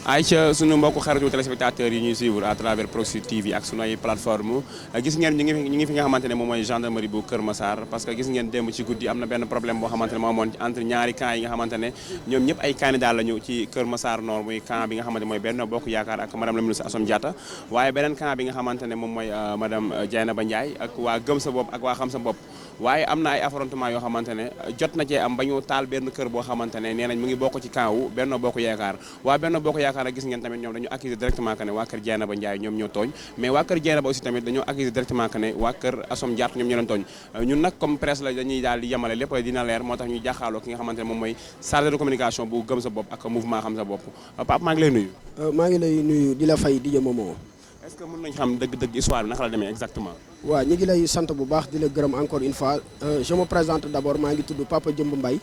Aïcha sunu mbokku xaritu téléspectateurs yi ñuy suivre à travers Proxi TV ak sunu ay plateforme gis ngeen ñu ngi fi nga xamante ne moom mooy gendarmerie bu Kër Massar parce que gis ngeen démb ci guddi am na benn problème boo xamante ne moo amoon entre ñaari camp yi nga xamante ne ñoom ñëpp ay candidat lañu ci Kër Massar Nord muy camp bi nga xamante ne mooy Benno Bokk Yaakaar ak madame la ministre Assome Diatta waaye beneen camp bi nga xamante ne moom mooy madame Dieynaba Ndiaye ak waa Gëm sa bopp ak waa Xam sa bopp waaye am na ay affrontement yoo xamante ne jot na cee am ba ñu taal benn kër boo xamante ne nee nañ mu ngi bokk ci camp wu Benno Bokk Yaakaar waa Benno Bokk Yaakaar ak gis ngeen tamit ñoom dañu accuser directement que ne waa kër Dieynaba Ndiaye ñoom ñoo tooñ mais waa kër Dieynaba aussi tamit dañoo accuser directement que ne waa kër Assome Diatta ñoom ñoo leen tooñ ñun nag comme presse la dañuy daal di yemale lépp dina leer moo tax ñu jàkkaarloo ki nga xamante ne moom mooy chargé de communication bu Gëm sa bopp ak mouvement Xam sa bopp Pape maa ngi lay nuyu. maa ngi lay nuyu di la fay di Momo. est-ce que mën nañu xam dëgg-dëgg histoire bi naka la demee exactement. waaw ñu ngi lay sant bu baax di la gërëm encore une fois je me présente d'abord maa ngi tudd Papa Jëmb Mbaye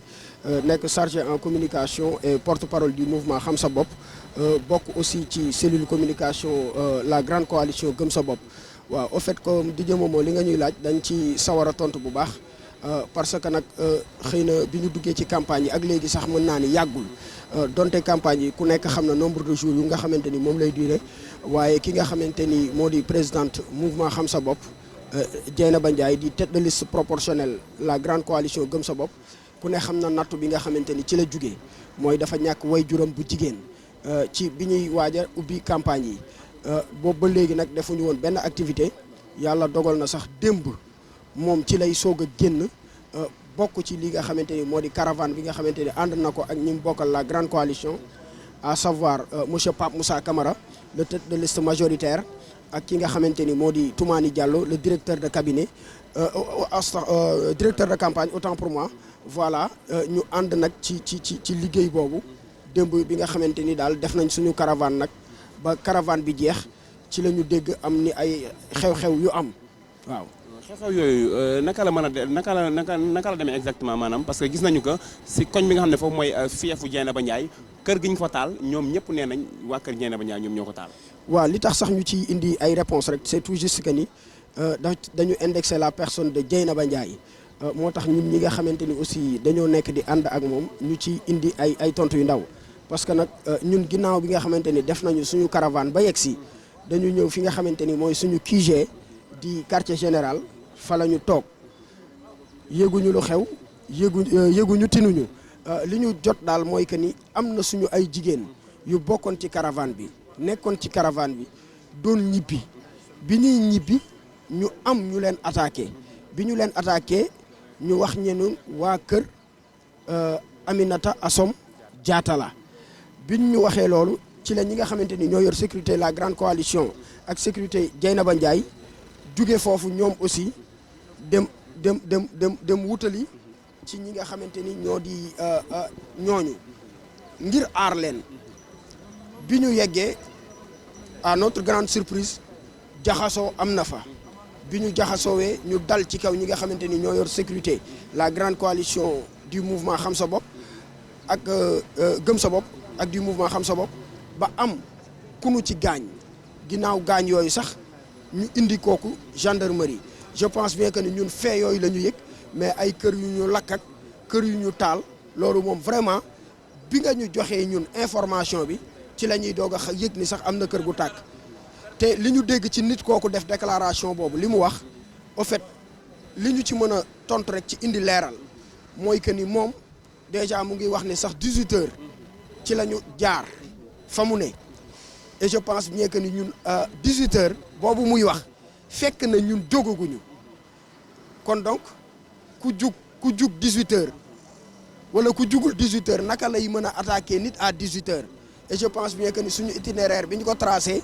nekk chargé en communication et porte-parole du mouvement Xam sa bopp bokk aussi ci cellule communication la grande coalition Gëm sa bopp waaw au fait comme di Momo li nga ñuy laaj dañ ci sawar a tontu bu baax parce que nag xëy na bi ñu duggee ci campagne yi ak léegi sax mën naa ni yàggul donte campagne yi ku nekk xam na nombre de jours yu nga xamante ni moom lay durer waaye ki nga xamante ni moo di présidente mouvement Xam sa bopp Dieynaba Ndiaye di tête de liste proportionnelle la grande coalition Gëm sa bopp ku ne xam na nattu bi nga xamante ni ci la jugee mooy dafa ñàkk way juram bu jigéen ci bi ñuy waaj a ubbi campagne yi boobu ba léegi nag defuñu woon benn activité yàlla dogal na sax démb moom ci lay soog a génn bokk ci li nga xamante ni moo di caravane bi nga xamante ni ànd na ko ak ñi mu bokkal la grande coalition à savoir monsieur Pape Moussa Camara le tête de liste majoritaire ak ki nga xamante ni moo di Toumani Diallo le directeur de cabinet directeur de campagne autant pour moi voilà ñu ànd nag ci liggéey boobu démb bi nga xamante ni daal def nañ suñu caravane nag ba caravane bi jeex ci la ñu dégg am ni ay xew-xew yu am waaw. xew-xew yooyu naka la mën a naka la demee exactement maanaam parce que gis nañu que si koñ bi nga xam ne foofu mooy fiefu Dieynaba Ndiaye kër gi ñu fa taal ñoom ñëpp nee nañ waa kër Dieynaba Ndiaye ñoom ñoo ko taal. waaw li tax sax ñu ci indi ay réponses rek c'est tout juste que ni dañu indexé la personne de Dieynaba Ndiaye moo tax ñun ñi nga xamante ni aussi dañoo nekk di ànd ak moom ñu ci indi ay tontu yu ndaw parce que nag ñun ginnaaw bi nga xamante ni def nañu suñu caravane ba yegg si dañu ñëw fi nga xamante ni mooy suñu QG di quartier général fa la ñu toog yéeguñu lu xew yéeguñu tinuñu li ñu jot daal mooy que ni am na suñu ay jigéen yu bokkoon ci caravane bi nekkoon ci caravane bi doon ñibbi bi ñuy ñibbi ñu am ñu leen attaqué bi ñu leen attaqué ñu wax ñenu waa kër Aminata Assome Diatta la bi ñu waxee loolu ci la ñi nga xamante ni ñoo yor sécurité la grande coalition ak sécurité Dieynaba Ndiaye jóge foofu ñoom aussi dem wutali ci ñi nga xamante ni ñoo di ñooñu ngir aar leen bi ñu yeggee à notre grande surprise jaxasoo am na fa bi ñu jaxasoowee ñu dal ci kaw ñi nga xamante ni ñoo yor sécurité la grande coalition du mouvement Xam sa bopp ak Gëm sa bopp ak du mouvement Xam sa bopp ba am ku nu ci gaañ ginnaaw gaañ yooyu sax ñu indi kooku gendarmerie je pense bien que ni ñun fee yooyu la ñu yëg mais ay kër yu ñu lakk ak kër yu ñu taal loolu moom vraiment bi nga ñu joxee ñun information bi ci la ñuy doog a yëg ni sax am na kër gu tàkk te li ñu dégg ci nit kooku def déclaration boobu li mu wax au fait li ñu ci mën a tontu rek ci indi leeral mooy que ni moom déjà mu ngi wax ne sax 18 heures ci la ñu jaar fa mu ne et je pense bien que ni ñun 18 heures boobu muy wax fekk na ñun jógaguñu kon donc ku jug 18 heures wala ku jugul 18 heures naka lay mën a attaquer nit à 18 heures et je pense bien que ni suñu itinéraire bi ñu ko tracé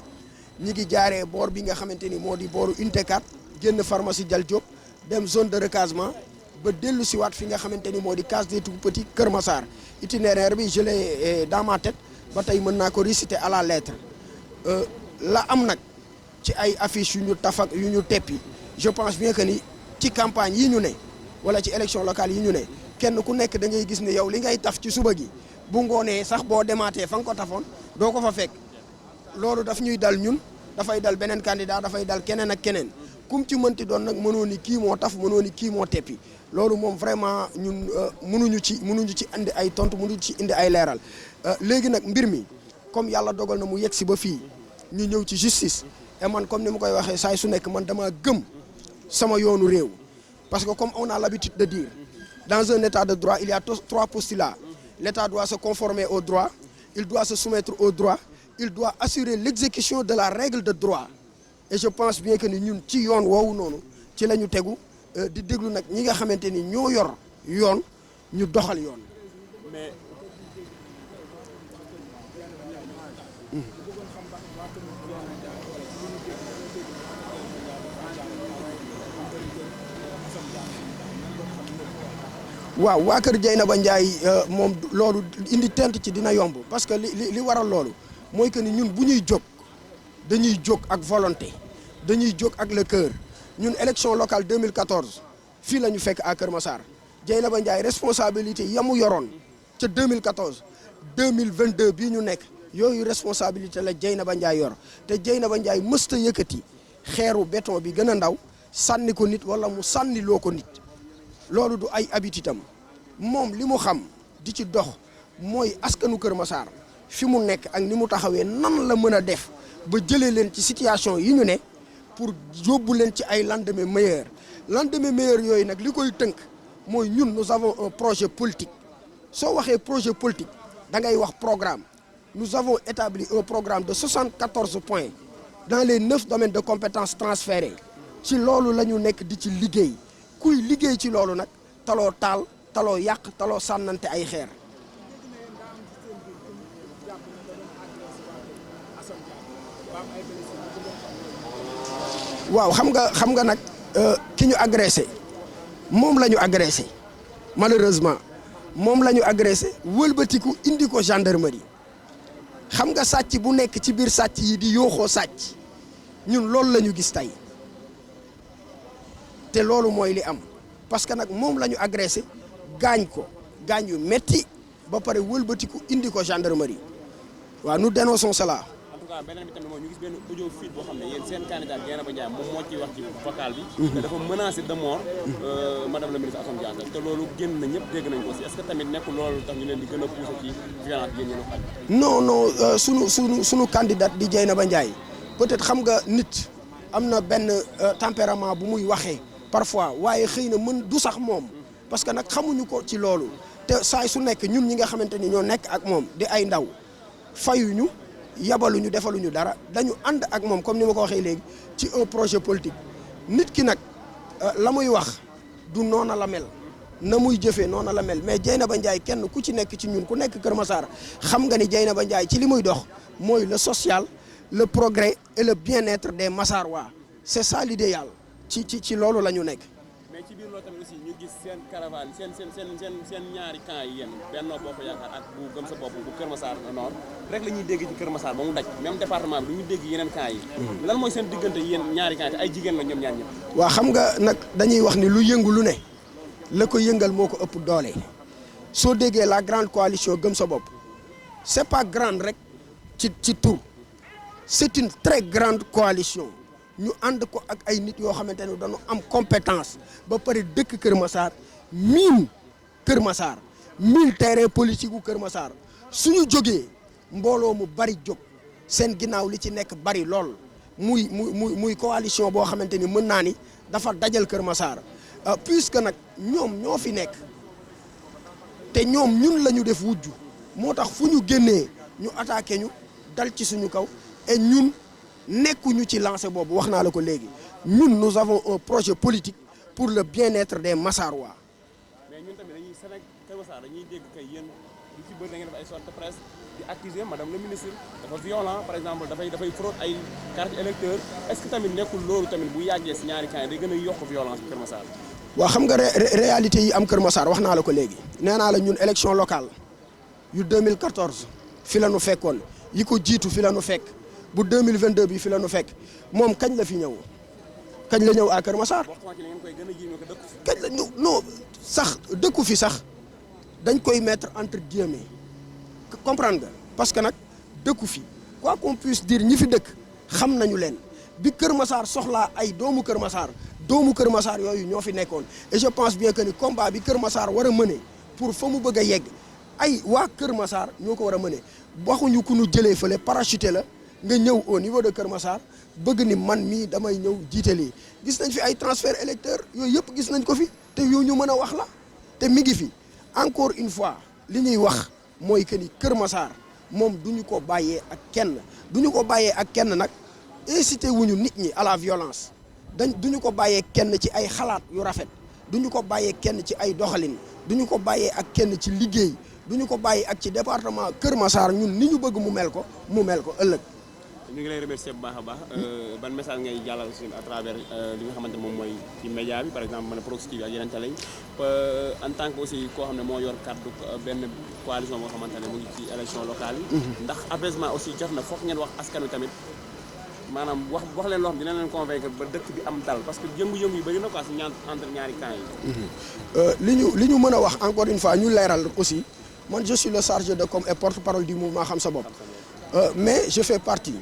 ñi ngi jaaree boor bi nga xamante ni moo di booru unité 4 génn pharmacie Dial Diop dem zone de recasement ba dellu siwaat fi nga xamante ni moo di case des tout-petits Kër Massar itinéraire bi je l'ai dans ma tête ba tey mën naa ko réciter à la lettre la am nag ci ay affiches yu ñu tafak yu ñu teppi je pense bien que ni ci campagne yi ñu ne wala ci élection locale yi ñu ne kenn ku nekk da ngay gis ne yow li ngay taf ci suba gi bu ngoonee sax boo demaatee fa nga ko tafoon doo ko fa fekk loolu daf ñuy dal ñun dafay dal beneen candidat dafay dal keneen ak keneen kum ci mënti doon nag mënoo ni kii moo taf mënoo ni kii moo teppi loolu moom vraiment ñun mënuñu ci indi ay tontu mënuñu ci indi ay leeral léegi nag mbir mi comme yàlla dogal na mu yegg si ba fii ñu ñëw ci justice et man comme ni ma koy waxee saa su nekk man dama gëm sama yoonu réew parce que comme on a l'habitude de dire dans un état de droit il y a 3 postulats l'état doit se conformer au droit il doit se soumettre au droit il doit assurer l'exécution de la règle de droit et je pense bien que ni ñun ci yoon woowu noonu ci la ñu tegu di déglu nag ñi nga xamante ni ñoo yor yoon ñu doxal yoon. mais waaw waa kër Dieynaba Ndiaye moom loolu indi tent ci dina yomb parce que li waral loolu mooy que ni ñun bu ñuy jóg dañuy jóg ak volonté dañuy jóg ak le cœur ñun élection locale 2014 fii la ñu fekk à Kër Massar Dieynaba Ndiaye responsabilité yamu yoroon ca 2014 2022 bii ñu nekk yooyu responsabilité la Dieynaba Ndiaye yor te Dieynaba Ndiaye mësta yëkkati xeeru béton bi gën a ndaw sànni ko nit wala mu sànni loo ko nit loolu du ay habitude am moom li mu xam di ci dox mooy askanu Kër Massar fi mu nekk ak ni mu taxawee nan la mën a def ba jëlee leen ci situation yi ñu ne pour yóbbu leen ci ay lendemain meilleur yooyu nag li koy tënk mooy ñun nous avons un projet politique soo waxee projet politique da ngay wax programme nous avons établi un programme de 74 points dans les 9 domaines de compétences transférés ci loolu la ñu nekk di ci liggéey kuy liggéey ci loolu nag taloo taal taloo yàq taloo sànnante ay xeer. waaw xam nga nag ki ñu agressé moom la ñu agressé malheureusement moom la ñu agressé wëlbatiku indi ko gendarmerie xam nga sàcc bu nekk ci biir sàcc yi di yooxoo sàcc ñun loolu la ñu gis tey te loolu mooy li am parce que nag moom la ñu agressé gaañ ko gaañ yu metti ba pare wëlbatiku indi ko gendarmerie waaw nous dénonçons cela. en tout cas beneen bi tamit mooy ñu gis benn audio feed boo xam ne yéen seen candidat Dieynaba Ndiaye moom moo ciy wax ci vocal bi. te dafa menacé de mort madame la ministre Assome Diatta te loolu génn na ñëpp dégg nañ ko aussi est-ce que tamit nekkul loolu tax ñu leen di gën a pousser ci violence bi yéen ñi non sunu candidat di Dieynaba Ndiaye peut-être xam nga nit am na benn tempérament bu muy waxee parfois waaye xëy na mën du sax moom parce que nag xamuñu ko ci loolu te saay su nekk ñun ñi nga xamante ni ñoo nekk ak moom di ay ndaw fayuñu yabaluñu defaluñu dara dañu ànd ak moom comme ni ma ko waxee léegi ci un projet politique nit ki nag la muy wax du noona la mel na muy jëfee noona la mel mais Dieynaba Ndiaye kenn ku ci nekk ci ñun ku nekk Kër Massar xam nga ni Dieynaba Ndiaye ci li muy dox mooy le social le progrès et le bien-être des Massarois c'est ça l'idéal ci loolu la ñu nekk. mais ci biir loolu tamit aussi ñu gis seen caravane seen ñaari camp yi yéen Benno Bokk Yaakaar ak bu Gëm Sa Bopp bu Kër Massar Nord rek la ñuy dégg ci Kër Massar ba mu daj même département bi du ñu dégg yeneen camp yi. lan mooy seen diggante yéen ñaari camp te ay jigéen la ñoom ñaar ñëpp. waaw xam nga nag dañuy wax ni lu yëngu lu ne la ko yëngal moo ko ëpp doole soo déggee la grande coalition Gëm Sa Bopp c'est pas grande rek ci tur c'est une très grande coalition. ñu ànd ko ak ay nit yoo xamante ne dañu am compétence ba pare dëkk Kër Massar miin Kër Massar miin terrain politique gu Kër Massar suñu jógee mbooloo mu bari jóg seen ginnaaw li ci nekk bari lool muy coalition boo xamante ni mën naa ni dafa dajal Kër Massar puisque nag ñoom ñoo fi nekk te ñoom ñun la ñu def wujju moo tax fu ñu génnee ñu attaqué ñu dal ci suñu kaw et ñun nekkuñu ci lancé boobu wax naa la ko léegi ñun nous avons un projet politique pour le bien-être des Massarois. mais ñun tamit dañuy Sénégal Kër Massar dañuy dégg kay yéen lu ci bëri da ngeen def ay sorties de presse di accuser madame le ministre dafa violent par exemple dafay fraude ay carte électeur est-ce que tamit nekkul loolu tamit bu yàggee si ñaari camps yi day gën a yokk violence bi Kër Massar. waaw xam nga réalité yi am Kër Massar wax naa la ko léegi nee naa la ñun élection locale yu 2014 fi la nu fekkoon yi ko jiitu fi la nu fekk. bu 2022 bi fi la nu fekk moom kañ la fi ñëw kañ la ñëw à Kër Massar kañ la ñëw non sax dëkku fi sax dañ koy mettre entre guillemets comprendre nga parce que nag dëkku fi quoi qu'on puisse dire ñi fi dëkk xam nañu leen bi Kër Massar soxlaa ay doomu Kër Massar yooyu ñoo fi nekkoon et je pense bien que ni combat bi Kër Massar war a mëne pour fa mu bëgg a yegg ay waa Kër Massar ñoo ko war a mëne waxuñu ku ñu jëlee fële parachuté la nga ñëw au niveau de Kër Massar bëgg ni man mii damay ñëw jiite lii gis nañ fi ay transfert électeur yooyu yëpp gis nañ ko fi te yow ñu mën a wax la te mi ngi fi encore une fois li ñuy wax mooy que ni Kër Massar moom du ñu ko bàyyee ak kenn du ñu ko bàyyee ak kenn nag incité wuñu nit ñi à la violence du ñu ko bàyyee kenn ci ay xalaat yu rafet du ñu ko bàyyee kenn ci ay doxalin du ñu ko bàyyee ak kenn ci liggéey du ñu ko bàyyi ak ci département Kër Massar ñun ni ñu bëgg mu mel ko ëllëg. ñu ngi lay remercier bu baax a baax ban message ngay jàllal aussi à travers li nga xamante moom mooy ci média bi par exemple man Proxi TV ak yeneen télé yi en tant que aussi koo xam ne moo yor kaddu benn coalition boo xamante ne mu ngi ci élection locale yi. ndax apaisement aussi jot na foog ngeen wax askan wi tamit maanaam wax leen loo xam dina leen convaincre ba dëkk bi am dal parce que yëngu-yëngu yi bëri na quoi si entre ñaari camps yi. li ñu mën a wax encore une fois ñu leeral aussi man je suis le chargé de com et porte-parole du mouvement Xam Sa Bopp mais je fais partie.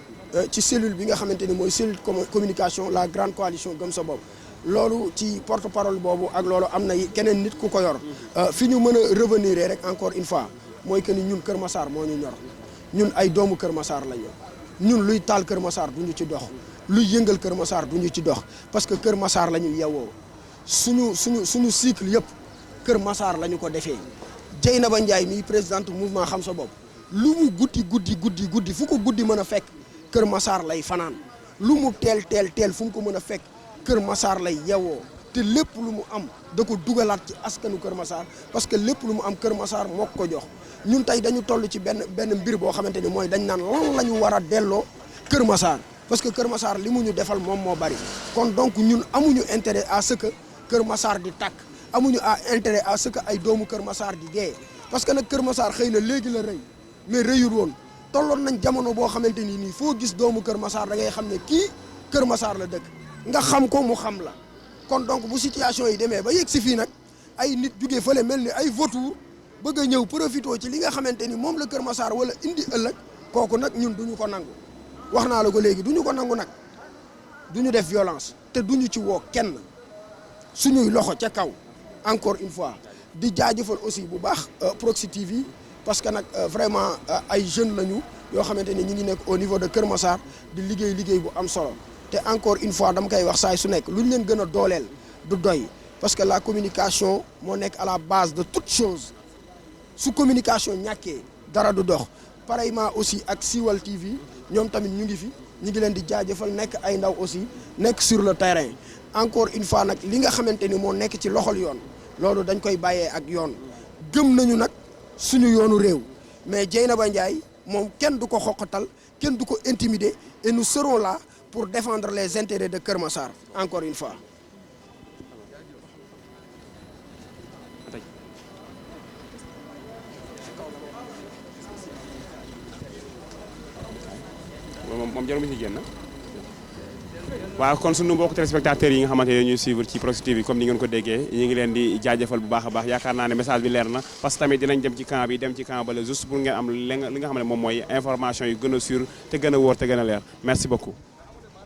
ci cellule bi nga xamante ni mooy cellule communication la grande coalition Gëm Sa Bopp loolu ci porte parole boobu ak loolu am na keneen nit ku ko yor fi ñu mën a revenir rek encore une fois mooy que ni ñun Kër Massar moo ñu ñor ñun ay doomu Kër Massar la ñu ñun luy taal Kër Massar du ñu ci dox luy yëngal Kër Massar du ñu ci dox parce que Kër Massar la ñu yewwoo suñu cycle yëpp Kër Massar la ñu ko defee Dieynaba Ndiaye mi présidente mouvement Xam Sa Bopp lu mu guddi fu ko guddi mën a fekk Kër Massar lay fanaan lu mu teel fu mu ko mën a fekk Kër Massar lay yewoo te lépp lu mu am da ko dugalaat ci askanu Kër Massar parce que lépp lu mu am Kër Massar moo ko jox ñun tey dañu toll ci benn mbir boo xamante ni mooy dañ naan lan la ñu war a delloo Kër Massar parce que Kër Massar li mu ñu defal moom moo bari kon donc ñun amuñu intérêt à ce que Kër Massar di tàkk amuñu intérêt à ce que ay doomu Kër Massar di dee parce que nag Kër Massar xëy na léegi la rëy mais rëyul woon tolloon nañ jamono boo xamante ni nii foo gis doomu Kër Massar da ngay xam ne kii Kër Massar la dëkk nga xam ko mu xam la kon donc bu situation yi demee ba yegg si fii nag ay nit jugee fële mel ni ay vautour bëgg a ñëw profité ci li nga xamante ni moom la Kër Massar wala indi ëllëg kooku nag ñun duñu ko nangu wax naa la ko léegi duñu ko nangu nag duñu def violence te duñu ci woo kenn suñuy loxo ca kaw encore une fois di jaajëfal aussi bu baax Proxi TV parce que nag vraiment ay jeunes lañu yoo xamante ni ñi ngi nekk au niveau de Kër Massar di liggéey bu am solo te encore une fois dama koy wax saay su nekk lu ñu leen gën a dooleel du doy parce que la communication moo nekk à la base de toute chose su communication ñàkkee dara du dox pareillement aussi ak Siwal TV ñoom tamit ñu ngi fi ñu ngi leen di jaajëfal nekk ay ndaw aussi nekk sur le terrain encore une fois nag li nga xamante ni moo nekk ci loxol yoon loolu dañ koy bàyyee ak yoon gëm nañu nag suñu yoonu réew mais Dieynaba Ndiaye moom kenn du ko xoqatal kenn du ko intimider et nous serons là pour défendre les intérêts de Kër Massar encore une fois. moom jarul mi si génn waaw kon sunu mbokku téléspectateurs yi nga xamante ne ñuy suivre ci Proxi TV comme ni ngeen ko déggee ñu ngi leen di jaajëfal bu baax a baax yaakaar naa ne message bi leer na parce que tamit dinañ dem ci camp bi dem ci camp bale juste pour ngeen am li nga xam ne moom mooy information yu gën a sûr te gën a wóor te gën a leer merci beaucoup